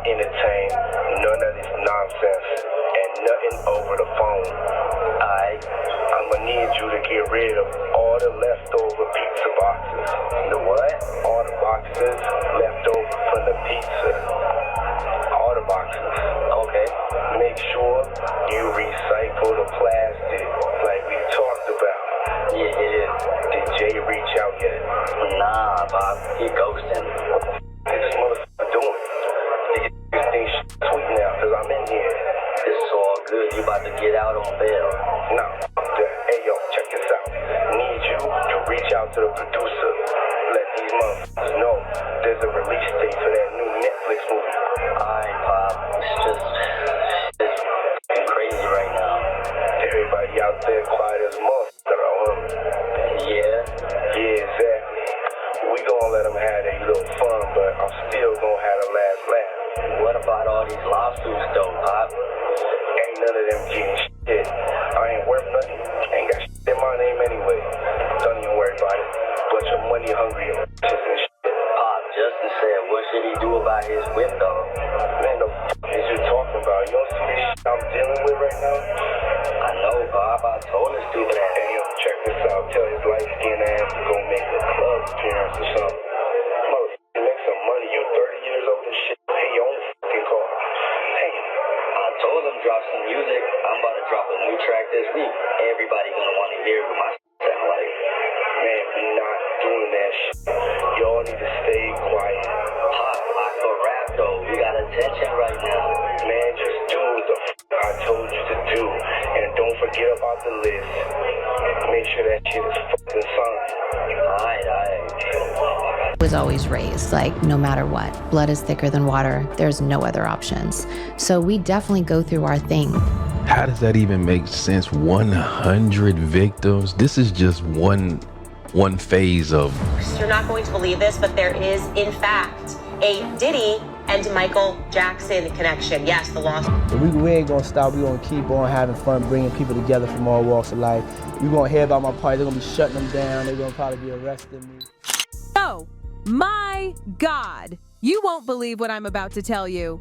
entertain none of this nonsense and nothing over the phone. I'm gonna need you to get rid of all the leftover pizza boxes. The what? All the boxes left over from the pizza. All the boxes. Okay. Make sure you recycle the plastic like we talked about. Yeah. Did Jay reach out yet? Nah, Bob. He ghosting. What the f*** is this motherfucker doing? These things sweet now, cause I'm in here. It's all good. You about to get out on bail. Nah, fuck that. Hey, yo, check this out. Need you to reach out to the producer. Let these motherfuckers know there's a release date for that new Netflix movie. Alright, Pop. It's crazy right now. Everybody out there quiet as a motherfucker. Yeah, exactly. We gonna let them have their little fun, but I'm still gonna have the last laugh. What about all these lawsuits though, Pop? Ain't none of them getting shit. I ain't worth nothing. Ain't got shit in my name anyway. Don't even worry about it. Bunch of money hungry and shit. Pop, Justin said, what should he do about his whip though? Man, the f*** is you talking about? You don't see this shit I'm dealing with right now? I know, Bob. I told this dude that. Hey, yo, check this out. Tell his light-skinned ass to go make a club appearance or something. Motherfucker, make some money. You 30 years old and shit. Pay your own fucking car. Hey, I told him drop some music. I'm about to drop a new track this week. Everybody gonna want to hear what my sound like. Man, we not doing that shit. Y'all need to stay quiet. Pop, I could rap though. We got attention right now. Man, just do what the I told you to do. And don't forget about the list. Make sure that shit is fucking signed. Alright. Was always raised, like, no matter what. Blood is thicker than water. There's no other options. So we definitely go through our thing. How does that even make sense? 100 victims? This is just one phase of... You're not going to believe this, but there is, in fact, a Diddy and Michael Jackson connection. Yes, the loss. We ain't gonna stop. We gonna keep on having fun, bringing people together from all walks of life. We gonna hear about my party. They're gonna be shutting them down. They're gonna probably be arresting me. Oh, my God. You won't believe what I'm about to tell you.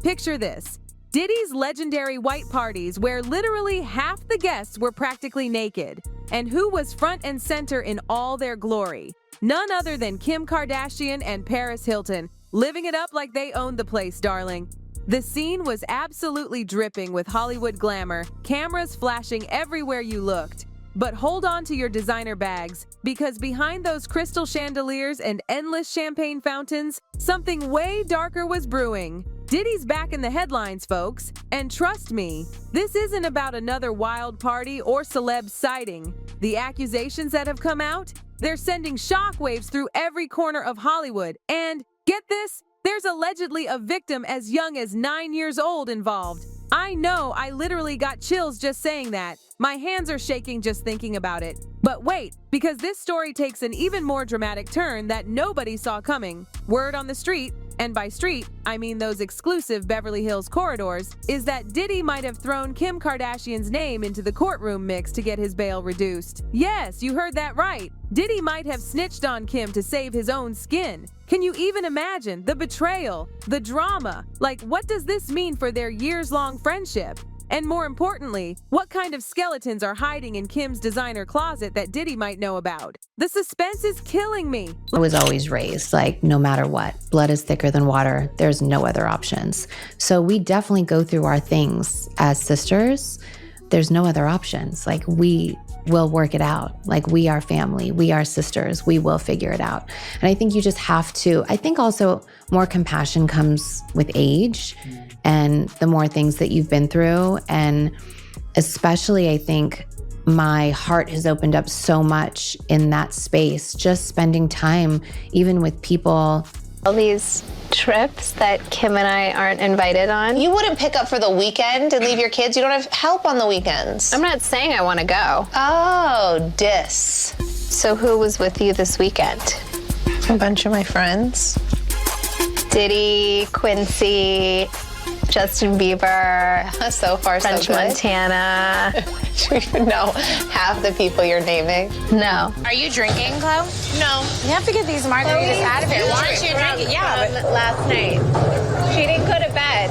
Picture this. Diddy's legendary white parties where literally half the guests were practically naked. And who was front and center in all their glory? None other than Kim Kardashian and Paris Hilton, living it up like they owned the place, darling. The scene was absolutely dripping with Hollywood glamour, cameras flashing everywhere you looked. But hold on to your designer bags, because behind those crystal chandeliers and endless champagne fountains, something way darker was brewing. Diddy's back in the headlines, folks. And trust me, this isn't about another wild party or celeb sighting. The accusations that have come out, they're sending shockwaves through every corner of Hollywood. And get this, there's allegedly a victim as young as 9 years old involved. I know, I literally got chills just saying that. My hands are shaking just thinking about it. But wait, because this story takes an even more dramatic turn that nobody saw coming. Word on the street, and by street, I mean those exclusive Beverly Hills corridors, is that Diddy might have thrown Kim Kardashian's name into the courtroom mix to get his bail reduced. Yes, you heard that right. Diddy might have snitched on Kim to save his own skin. Can you even imagine the betrayal, the drama? Like, what does this mean for their years-long friendship? And more importantly, what kind of skeletons are hiding in Kim's designer closet that Diddy might know about? The suspense is killing me. I was always raised, like, no matter what. Blood is thicker than water. There's no other options. So we definitely go through our things as sisters. There's no other options. Like, we will work it out. Like, we are family. We are sisters. We will figure it out. And I think you just have to, I think also more compassion comes with age and the more things that you've been through. And especially, I think my heart has opened up so much in that space, just spending time even with people. All these trips that Kim and I aren't invited on. You wouldn't pick up for the weekend and leave your kids? You don't have help on the weekends. I'm not saying I want to go. Oh, dis. So who was with you this weekend? A bunch of my friends. Diddy, Quincy, Justin Bieber, So far, French so good. Montana. Do you even know half the people you're naming? No. Are you drinking, Chloe? No. You have to get these margaritas out of here. Why aren't you drinking? Yeah, but Last night. She didn't go to bed.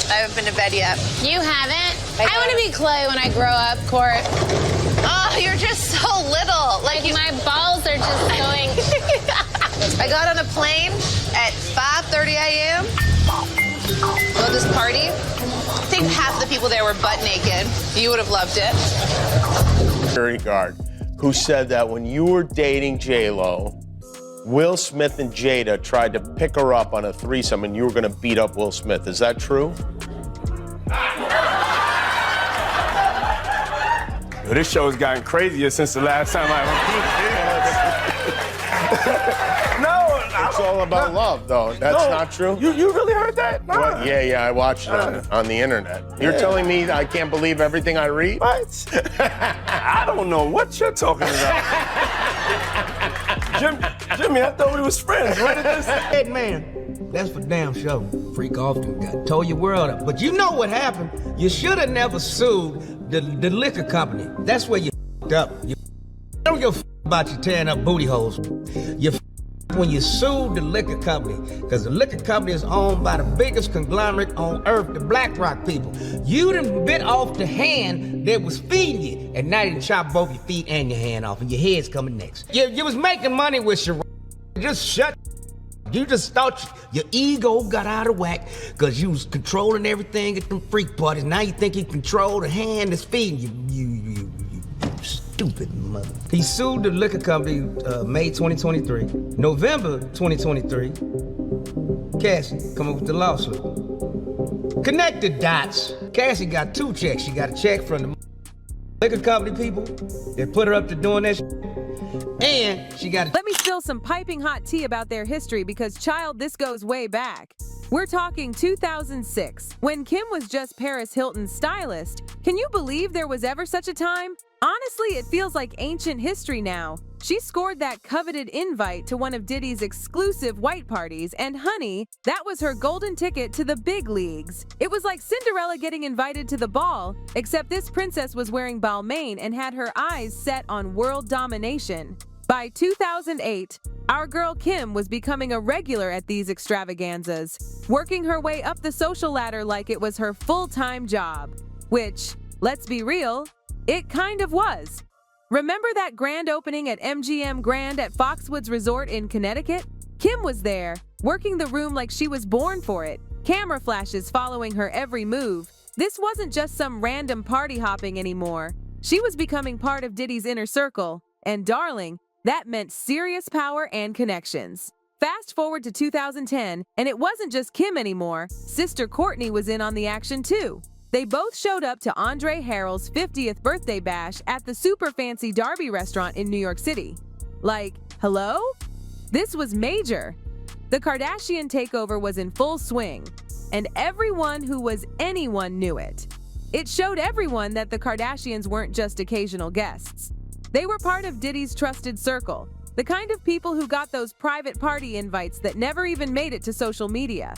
I haven't been to bed yet. you haven't. I want to be Chloe when I grow up, Court. Oh, you're just so little. Like my balls are just going. I got on a plane at 5:30 a.m. Go to this party. I think half the people there were butt naked. You would have loved it. Security guard who said that when you were dating J-Lo, Will Smith and Jada tried to pick her up on a threesome and you were gonna beat up Will Smith. Is that true? This show has gotten crazier since the last time I No, It's all about love, though. That's not true? You really heard that? Nah. What? Yeah, I watched it on the internet. You're telling me I can't believe everything I read? What? I don't know what you're talking about. Jimmy, I thought we was friends. What did this? Hey, man, that's for damn sure. Freak off and got tore your world up. But you know what happened? You should have never sued the liquor company. That's where you f***ed up. You don't give a f*** about you tearing up booty holes. You f*** when you sued the liquor company, because the liquor company is owned by the biggest conglomerate on earth, the BlackRock people. You done bit off the hand that was feeding you, and now you done chop both your feet and your hand off, and your head's coming next. You was making money with your just shut. You just thought your ego got out of whack because you was controlling everything at them freak parties. Now you think you control the hand that's feeding you. You stupid mother. He sued the liquor company May 2023. November 2023, Cassie come up with the lawsuit. Connect the dots. Cassie got two checks. She got a check from the liquor company people that put her up to doing that shit. And she got Let me spill some piping hot tea about their history because, child, this goes way back. We're talking 2006, when Kim was just Paris Hilton's stylist. Can you believe there was ever such a time? Honestly, it feels like ancient history now. She scored that coveted invite to one of Diddy's exclusive white parties, and honey, that was her golden ticket to the big leagues. It was like Cinderella getting invited to the ball, except this princess was wearing Balmain and had her eyes set on world domination. By 2008, our girl Kim was becoming a regular at these extravaganzas, working her way up the social ladder like it was her full-time job. Which, let's be real, it kind of was. Remember that grand opening at MGM Grand at Foxwoods Resort in Connecticut? Kim was there, working the room like she was born for it, camera flashes following her every move. This wasn't just some random party hopping anymore. She was becoming part of Diddy's inner circle, and darling, that meant serious power and connections. Fast forward to 2010, and it wasn't just Kim anymore. Sister Courtney was in on the action too. They both showed up to Andre Harrell's 50th birthday bash at the super fancy Darby restaurant in New York City. Like, hello? This was major. The Kardashian takeover was in full swing, and everyone who was anyone knew it. It showed everyone that the Kardashians weren't just occasional guests. They were part of Diddy's trusted circle, the kind of people who got those private party invites that never even made it to social media.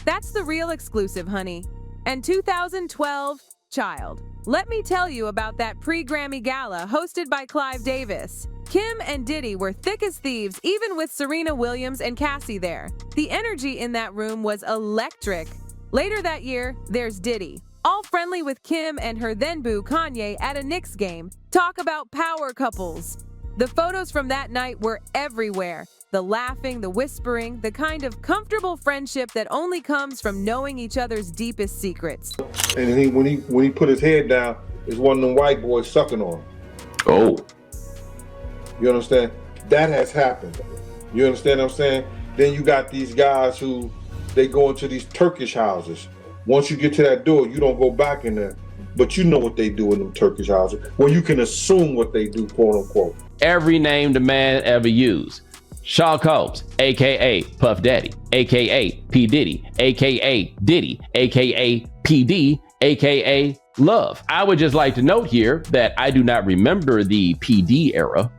That's the real exclusive, honey. And 2012, child. Let me tell you about that pre-Grammy gala hosted by Clive Davis. Kim and Diddy were thick as thieves, even with Serena Williams and Cassie there. The energy in that room was electric. Later that year, there's Diddy, all friendly with Kim and her then-boo Kanye at a Knicks game. Talk about power couples. The photos from that night were everywhere. The laughing, the whispering, the kind of comfortable friendship that only comes from knowing each other's deepest secrets. And when he put his head down, it's one of them white boys sucking on him. Oh. You understand? That has happened. You understand what I'm saying? Then you got these guys who, they go into these Turkish houses. Once you get to that door, you don't go back in there. But you know what they do in them Turkish houses. Well, you can assume what they do, quote unquote. Every name the man ever used. Shaw Combs, a.k.a. Puff Daddy, a.k.a. P. Diddy, a.k.a. Diddy, a.k.a. PD, a.k.a. Love. I would just like to note here that I do not remember the PD era.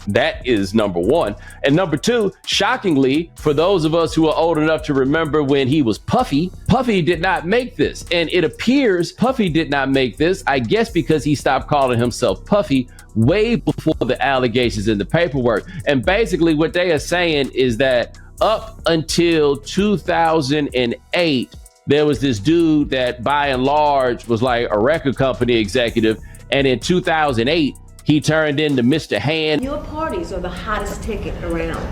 That is number one. And number two, shockingly, for those of us who are old enough to remember when he was Puffy, Puffy did not make this. And it appears Puffy did not make this, I guess because he stopped calling himself Puffy way before the allegations in the paperwork. And basically what they are saying is that up until 2008, there was this dude that by and large was like a record company executive. And in 2008, he turned into Mr. Hand. Your parties are the hottest ticket around.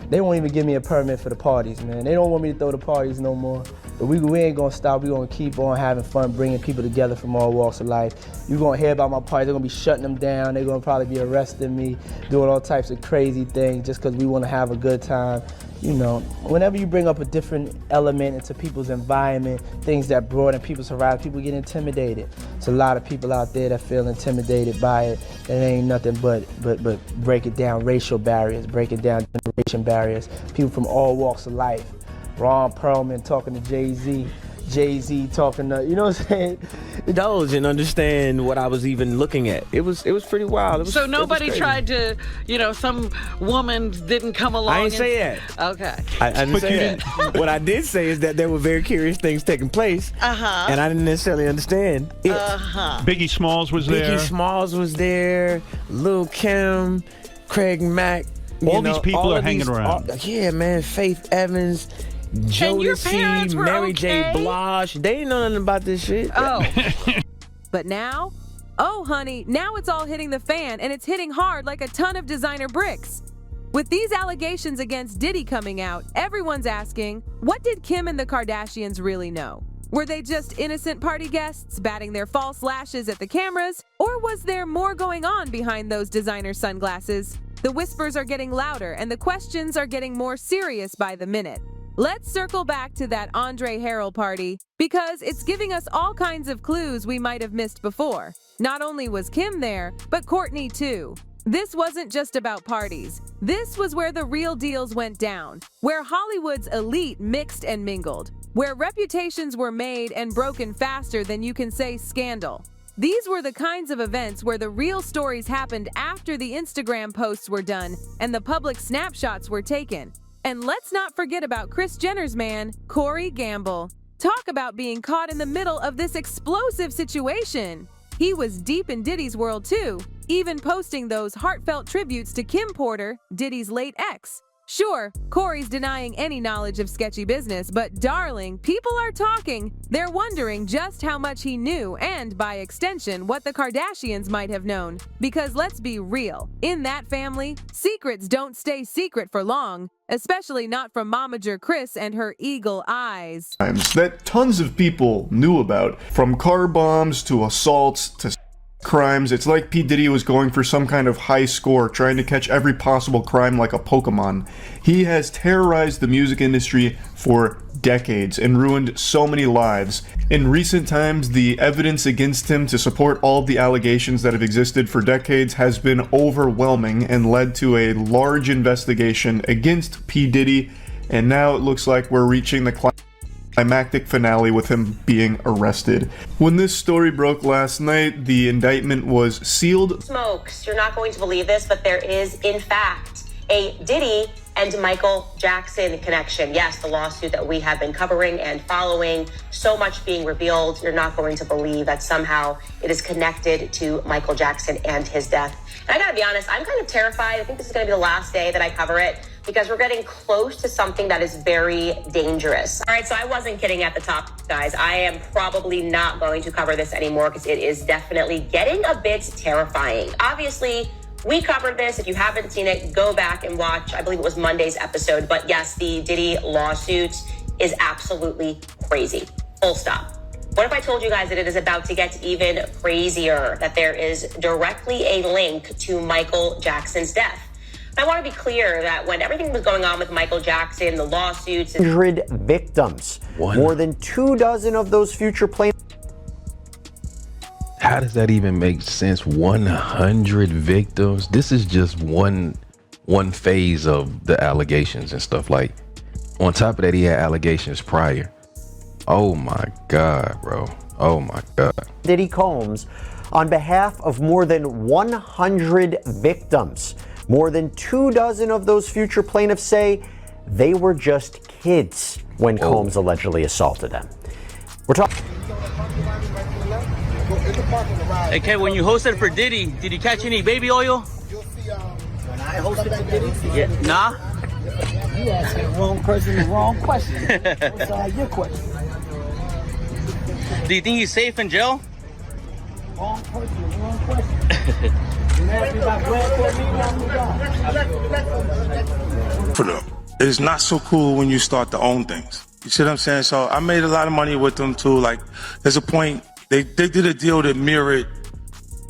They won't even give me a permit for the parties, man. They don't want me to throw the parties no more. But we ain't gonna stop. We're gonna keep on having fun, bringing people together from all walks of life. You're gonna hear about my parties. They're gonna be shutting them down. They're gonna probably be arresting me, doing all types of crazy things just because we wanna have a good time. You know, whenever you bring up a different element into people's environment, things that broaden people's horizon, people get intimidated. There's a lot of people out there that feel intimidated by it. It ain't nothing but break it down racial barriers, break it down generation barriers. People from all walks of life. Ron Perlman talking to Jay-Z. Jay-Z talking to, you know what I'm saying? Indulge and understand what I was even looking at. It was pretty wild. So nobody tried to, some woman didn't come along. I didn't say that. Okay. I didn't say that. What I did say is that there were very curious things taking place. And I didn't necessarily understand it. Biggie Smalls was there. Biggie Smalls was there. Lil' Kim, Craig Mack. All these people are hanging around. Yeah, man. Faith Evans. Jodeci, Mary J. Blige, they ain't know nothing about this shit. Oh. But now, oh honey, now it's all hitting the fan, and it's hitting hard like a ton of designer bricks. With these allegations against Diddy coming out, everyone's asking, what did Kim and the Kardashians really know? Were they just innocent party guests batting their false lashes at the cameras? Or was there more going on behind those designer sunglasses? The whispers are getting louder, and the questions are getting more serious by the minute. Let's circle back to that Andre Harrell party because it's giving us all kinds of clues we might have missed before. Not only was Kim there, but Kourtney too. This wasn't just about parties. This was where the real deals went down, where Hollywood's elite mixed and mingled, where reputations were made and broken faster than you can say scandal. These were the kinds of events where the real stories happened after the Instagram posts were done and the public snapshots were taken. And let's not forget about Kris Jenner's man, Corey Gamble. Talk about being caught in the middle of this explosive situation. He was deep in Diddy's world too, even posting those heartfelt tributes to Kim Porter, Diddy's late ex. Sure, Corey's denying any knowledge of sketchy business, but darling, people are talking. They're wondering just how much he knew and, by extension, what the Kardashians might have known. Because let's be real, in that family, secrets don't stay secret for long, especially not from momager Kris and her eagle eyes. That tons of people knew about, from car bombs to assaults to crimes. It's like P. Diddy was going for some kind of high score, trying to catch every possible crime like a Pokemon. He has terrorized the music industry for decades and ruined so many lives. In recent times, the evidence against him to support all the allegations that have existed for decades has been overwhelming and led to a large investigation against P. Diddy, and now it looks like we're reaching the climactic finale with him being arrested. When this story broke last night, the indictment was sealed. Smokes, you're not going to believe this, but there is, in fact, a Diddy and Michael Jackson connection. Yes, the lawsuit that we have been covering and following, so much being revealed. You're not going to believe that somehow it is connected to Michael Jackson and his death. And I gotta be honest, I'm kind of terrified. I think this is gonna be the last day that I cover it because we're getting close to something that is very dangerous. All right, so I wasn't kidding at the top, guys. I am probably not going to cover this anymore because it is definitely getting a bit terrifying. Obviously, we covered this. If you haven't seen it, go back and watch. I believe it was Monday's episode. But yes, the Diddy lawsuit is absolutely crazy. Full stop. What if I told you guys that it is about to get even crazier, that there is directly a link to Michael Jackson's death? I want to be clear that when everything was going on with Michael Jackson, the lawsuits... 100 victims. More than 24 of those future plaintiffs. How does that even make sense? 100 victims? This is just one phase of the allegations and stuff. Like, on top of that, he had allegations prior. Oh my God, bro. Oh my God. Diddy Combs on behalf of more than 100 victims. More than 24 of those future plaintiffs say they were just kids when Combs allegedly assaulted them. We're talking. Hey, Kev, when you hosted for Diddy, did you catch any baby oil? When I hosted for Diddy? Yeah. Nah? You asking the wrong person the wrong question. What's your question? Do you think he's safe in jail? Wrong person, wrong question. You asked me about Grand Court, For them. It's not so cool when you start to own things. You see what I'm saying? So I made a lot of money with them too. Like, there's a point, they did a deal that mirrored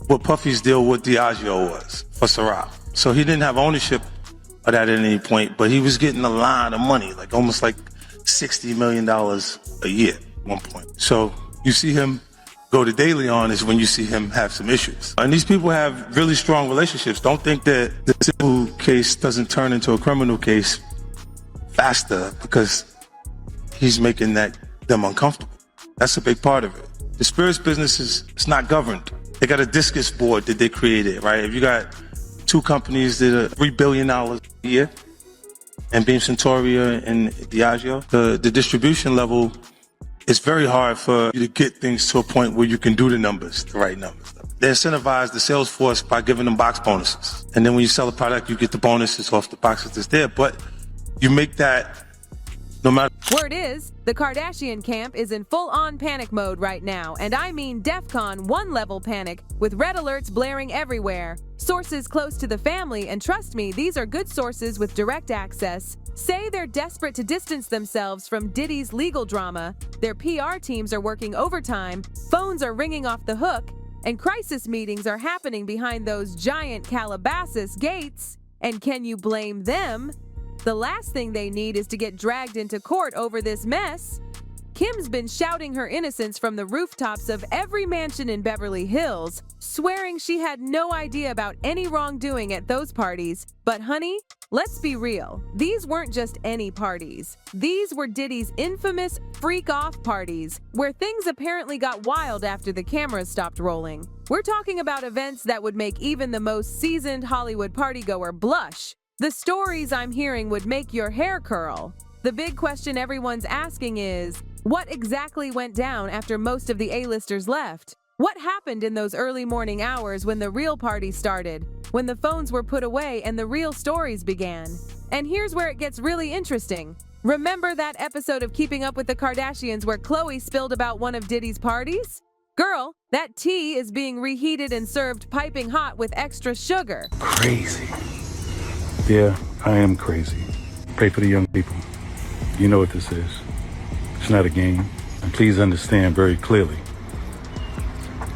what Puffy's deal with Diageo was for Ciroc. So he didn't have ownership of that at any point, but he was getting a lot of money, like almost like $60 million a year at one point. So you see him go to De Leon is when you see him have some issues. And these people have really strong relationships. Don't think that the civil case doesn't turn into a criminal case faster because he's making them uncomfortable. That's a big part of it. The spirits business is not governed. They got a discus board that they created, right? If you got two companies that are $3 billion a year, and Beam Centauria and Diageo, the distribution level, it's very hard for you to get things to a point where you can do the numbers, the right numbers. They incentivize the sales force by giving them box bonuses. And then when you sell a product, you get the bonuses off the boxes that's there. But you make that no matter. Word is, the Kardashian camp is in full-on panic mode right now, and I mean DEFCON 1 level panic, with red alerts blaring everywhere. Sources close to the family, and trust me, these are good sources with direct access, say they're desperate to distance themselves from Diddy's legal drama. Their PR teams are working overtime, phones are ringing off the hook, and crisis meetings are happening behind those giant Calabasas gates. And can you blame them? The last thing they need is to get dragged into court over this mess. Kim's been shouting her innocence from the rooftops of every mansion in Beverly Hills, swearing she had no idea about any wrongdoing at those parties. But honey, let's be real. These weren't just any parties. These were Diddy's infamous freak-off parties, where things apparently got wild after the cameras stopped rolling. We're talking about events that would make even the most seasoned Hollywood partygoer blush. The stories I'm hearing would make your hair curl. The big question everyone's asking is, what exactly went down after most of the A-listers left? What happened in those early morning hours when the real party started, when the phones were put away and the real stories began? And here's where it gets really interesting. Remember that episode of Keeping Up with the Kardashians where Khloe spilled about one of Diddy's parties? Girl, that tea is being reheated and served piping hot with extra sugar. Crazy. Yeah, I am crazy. Pray for the young people. You know what this is. It's not a game. And please understand very clearly,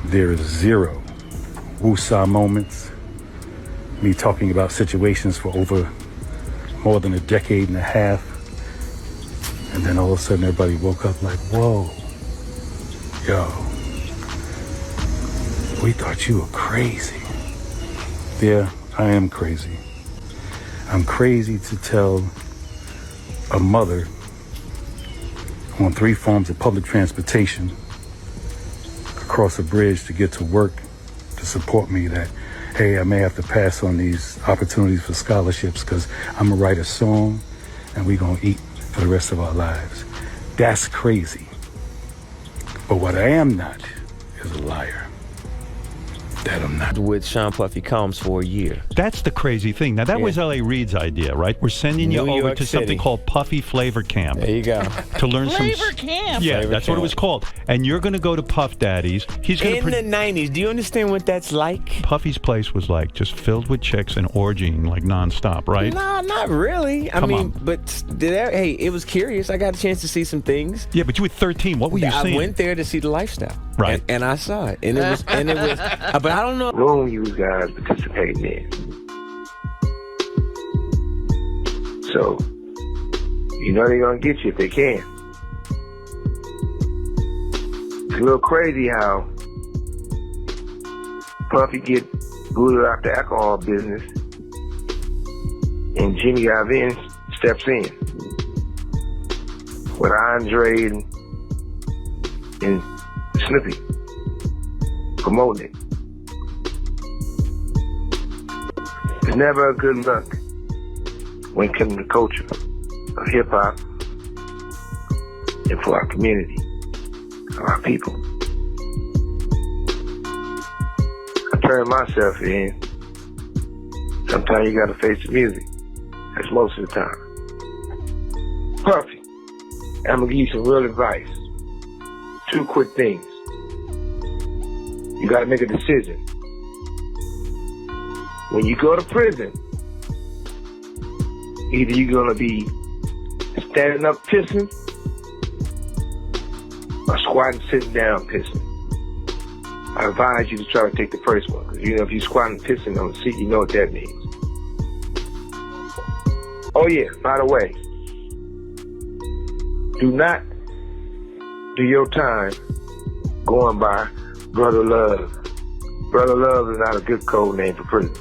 there is zero woosah moments, me talking about situations for over more than a decade and a half, and then all of a sudden everybody woke up like, whoa, yo, we thought you were crazy. Yeah, I am crazy. I'm crazy to tell a mother on 3 forms of public transportation across a bridge to get to work to support me that, hey, I may have to pass on these opportunities for scholarships because I'm gonna write a song and we're gonna eat for the rest of our lives. That's crazy. But what I am not is a liar. That I'm not. With Sean Puffy Combs for a year. That's the crazy thing. Now, that was L.A. Reid's idea, right? We're sending you over to something called Puffy Flavor Camp. There you go. To learn Flavor Camp. Yeah, Flavor that's Camp. what it was called. And you're going to go to Puff Daddy's. He's going In the 90s, do you understand what that's like? Puffy's place was like just filled with chicks and orgying like nonstop, right? No, not really. I mean, but hey, it was curious. I got a chance to see some things. Yeah, but you were 13. What were you seeing? I went there to see the lifestyle. Right. And I saw it. And it was, but I don't know. Room you guys participating in. So, you know they're gonna get you if they can. It's a little crazy how Puffy get booted out the alcohol business and Jimmy Iovine steps in with Andre and Snoopy promoting it. It's never a good look when it comes to culture of hip-hop and for our community, our people. I turn myself in. Sometimes you gotta face the music. That's most of the time. Puffy, I'm gonna give you some real advice. 2 quick things. You gotta make a decision. When you go to prison, either you're gonna be standing up pissing or squatting sitting down pissing. I advise you to try to take the first one, because if you're squatting pissing on the seat, you know what that means. Oh yeah, by the way, do not do your time going by Brother Love. Brother Love is not a good code name for prison.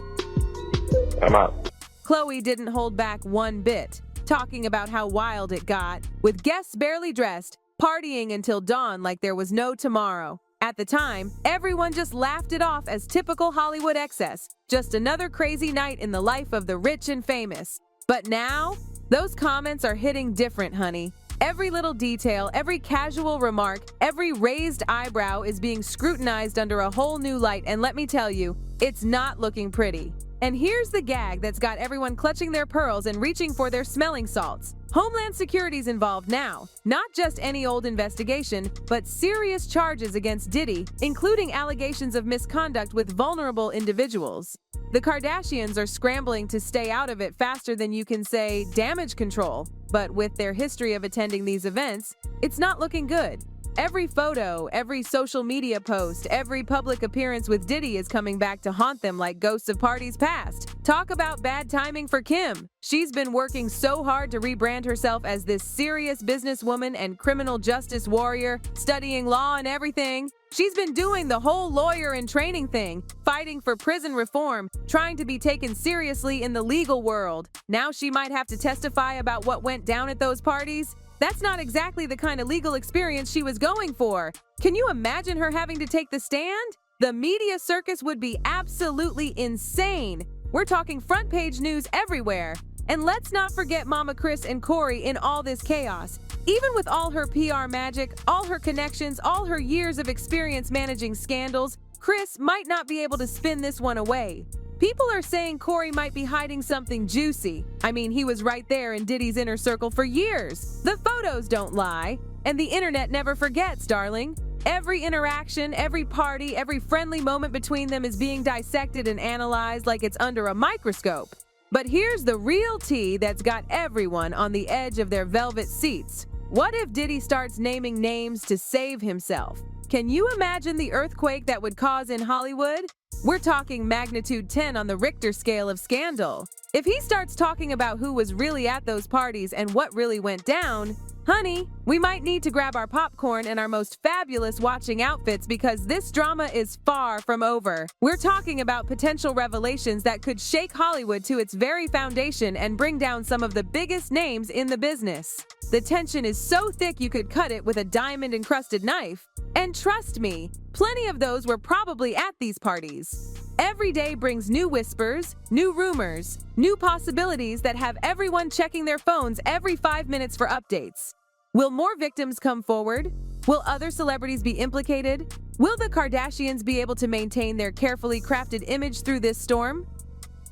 I'm out. Chloe didn't hold back one bit, talking about how wild it got, with guests barely dressed, partying until dawn like there was no tomorrow. At the time, everyone just laughed it off as typical Hollywood excess, just another crazy night in the life of the rich and famous. But now, those comments are hitting different, honey. Every little detail, every casual remark, every raised eyebrow is being scrutinized under a whole new light, and let me tell you, it's not looking pretty. And here's the gag that's got everyone clutching their pearls and reaching for their smelling salts. Homeland Security's involved now. Not just any old investigation, but serious charges against Diddy, including allegations of misconduct with vulnerable individuals. The Kardashians are scrambling to stay out of it faster than you can say damage control. But with their history of attending these events, it's not looking good. Every photo, every social media post, every public appearance with Diddy is coming back to haunt them like ghosts of parties past. Talk about bad timing for Kim. She's been working so hard to rebrand herself as this serious businesswoman and criminal justice warrior, studying law and everything. She's been doing the whole lawyer in training thing, fighting for prison reform, trying to be taken seriously in the legal world. Now she might have to testify about what went down at those parties. That's not exactly the kind of legal experience she was going for. Can you imagine her having to take the stand? The media circus would be absolutely insane. We're talking front page news everywhere. And let's not forget Mama Chris and Corey in all this chaos. Even with all her PR magic, all her connections, all her years of experience managing scandals, Chris might not be able to spin this one away. People are saying Corey might be hiding something juicy. I mean, he was right there in Diddy's inner circle for years. The photos don't lie, and the internet never forgets, darling. Every interaction, every party, every friendly moment between them is being dissected and analyzed like it's under a microscope. But here's the real tea that's got everyone on the edge of their velvet seats. What if Diddy starts naming names to save himself? Can you imagine the earthquake that would cause in Hollywood? We're talking magnitude 10 on the Richter scale of scandal. If he starts talking about who was really at those parties and what really went down, honey, we might need to grab our popcorn and our most fabulous watching outfits because this drama is far from over. We're talking about potential revelations that could shake Hollywood to its very foundation and bring down some of the biggest names in the business. The tension is so thick you could cut it with a diamond-encrusted knife. And trust me, plenty of those were probably at these parties. Every day brings new whispers, new rumors, new possibilities that have everyone checking their phones every 5 minutes for updates. Will more victims come forward? Will other celebrities be implicated? Will the Kardashians be able to maintain their carefully crafted image through this storm?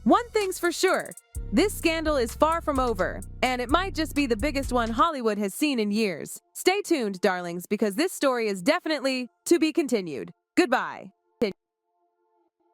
One thing's for sure, this scandal is far from over, and it might just be the biggest one Hollywood has seen in years. Stay tuned, darlings, because this story is definitely to be continued. Goodbye.